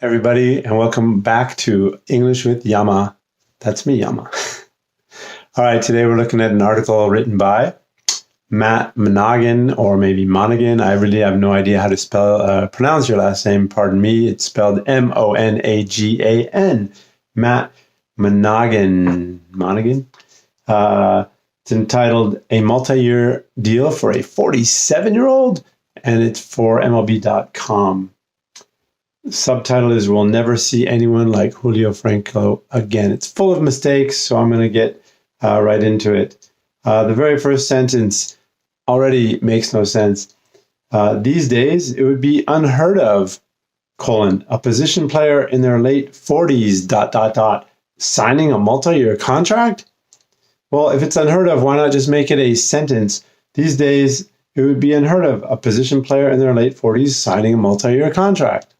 Everybody, and welcome back to English with Yama. That's me, Yama. All right, today we're looking at an article written by Matt Monaghan, or maybe Monaghan. I really have no idea how to pronounce your last name. Pardon me. It's spelled M-O-N-A-G-A-N. Matt Monaghan. Monaghan? It's entitled A Multi-Year Deal for a 47-year-old, and it's for MLB.com. The subtitle is We'll Never See Anyone Like Julio Franco Again. It's full of mistakes, so I'm going to get right into it. The very first sentence already makes no sense. These days, it would be unheard of, a position player in their late 40s, signing a multi-year contract? Well, if it's unheard of, why not just make it a sentence? These days, it would be unheard of, a position player in their late 40s signing a multi-year contract.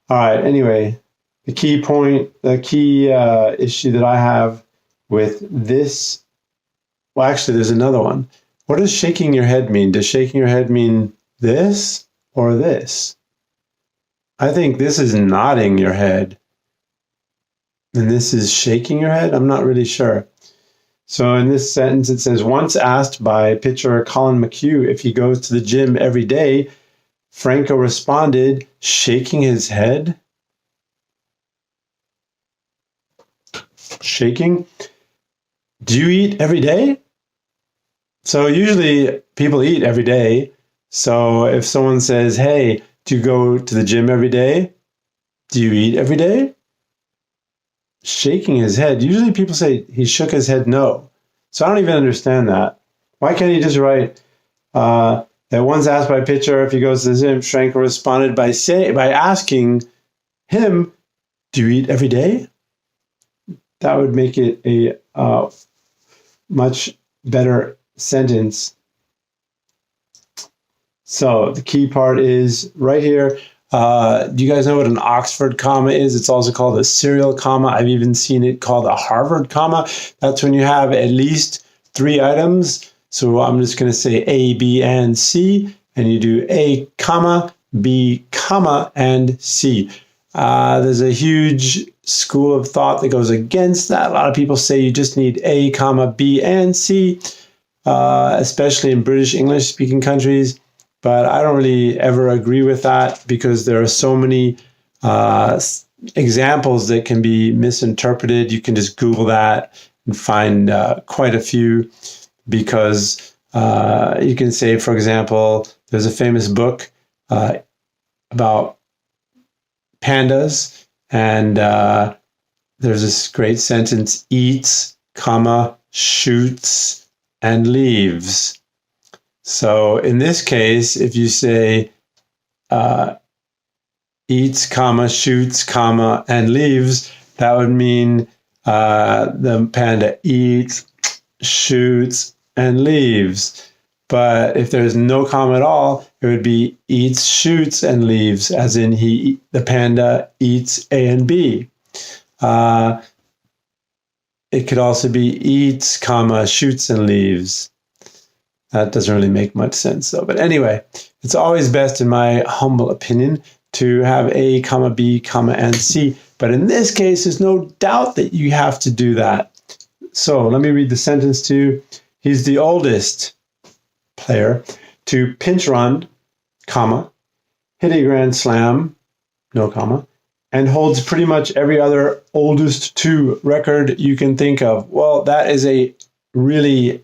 All right, anyway, the key issue that I have with this, well, actually, there's another one. What does shaking your head mean? Does shaking your head mean this or this? I think this is nodding your head, and this is shaking your head. I'm not really sure. So in this sentence, it says, once asked by pitcher Collin McHugh if he goes to the gym every day, Franco responded, shaking his head. Shaking? Do you eat every day? So usually people eat every day. So if someone says, hey, do you go to the gym every day? Do you eat every day? Shaking his head. Usually people say he shook his head no. So I don't even understand that. Why can't he just write, that once asked by a pitcher if he goes to the gym, Franco responded by asking him, do you eat every day? That would make it a much better sentence. So the key part is right here. Do you guys know what an Oxford comma is? It's also called a serial comma. I've even seen it called a Harvard comma. That's when you have at least 3 items. So I'm just going to say A, B, and C, and you do A, comma, B, comma, and C. There's a huge school of thought that goes against that. A lot of people say you just need A, comma, B, and C, especially in British English-speaking countries. But I don't really ever agree with that because there are so many examples that can be misinterpreted. You can just Google that and find quite a few. Because you can say, for example, there's a famous book about pandas, and there's this great sentence, eats, comma, shoots, and leaves. So in this case, if you say eats, comma, shoots, comma, and leaves, that would mean the panda eats, shoots, and leaves. But if there's no comma at all, it would be eats, shoots, and leaves, as in the panda eats A and B. It could also be eats, comma, shoots, and leaves. That doesn't really make much sense, though. But anyway, it's always best, in my humble opinion, to have A, comma, B, comma, and C. But in this case, there's no doubt that you have to do that. So let me read the sentence to you. He's the oldest player to pinch run, comma, hit a grand slam, no comma, and holds pretty much every other oldest to record you can think of. Well, that is a really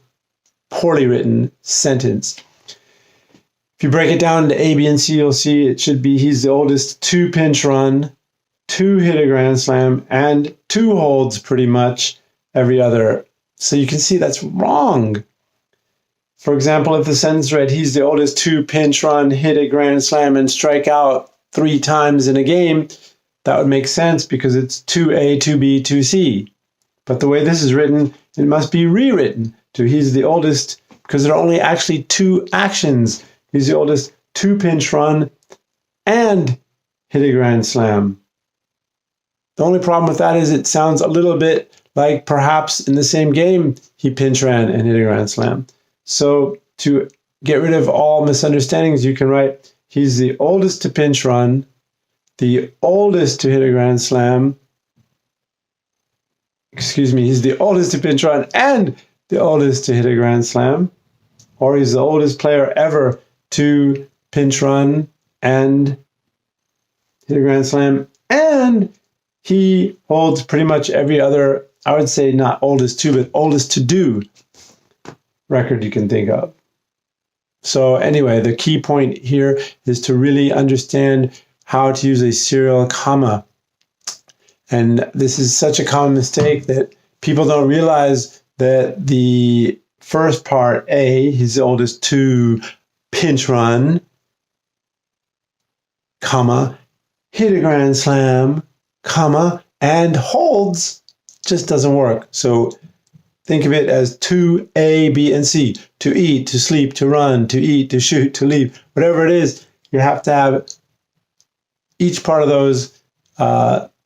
poorly written sentence. If you break it down into A, B, and C, you'll see it should be he's the oldest to pinch run, to hit a grand slam, and to holds pretty much every other. So you can see that's wrong. For example, if the sentence read, he's the oldest to pinch run, hit a grand slam, and strike out 3 times in a game, that would make sense because it's 2A, 2B, 2C. But the way this is written, it must be rewritten to he's the oldest, because there are only actually 2 actions. He's the oldest to pinch run and hit a grand slam. The only problem with that is it sounds a little bit like perhaps in the same game he pinch ran and hit a grand slam. So to get rid of all misunderstandings, you can write, he's the oldest to pinch run the oldest to hit a Grand Slam. Excuse me, he's the oldest to pinch run and the oldest to hit a Grand Slam. Or he's the oldest player ever to pinch run and hit a Grand Slam. And he holds pretty much every other, I would say not oldest to, but oldest to do record you can think of. So anyway, the key point here is to really understand how to use a serial comma. And this is such a common mistake that people don't realize that the first part, A, he's the oldest to pinch run, comma, hit a Grand Slam, comma, and holds, just doesn't work. So think of it as to A, B, and C. To eat, to sleep, to run, to eat, to shoot, to leave. Whatever it is, you have to have each part of those,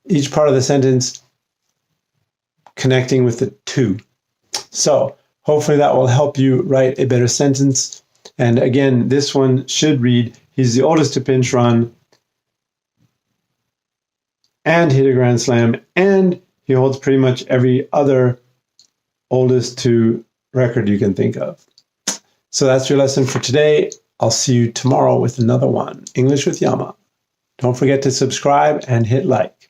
each part of the sentence connecting with the to. So hopefully that will help you write a better sentence. And again, this one should read, he's the oldest to pinch run and hit a Grand Slam, and he holds pretty much every other oldest to record you can think of. So that's your lesson for today. I'll see you tomorrow with another one. English with Yama. Don't forget to subscribe and hit like.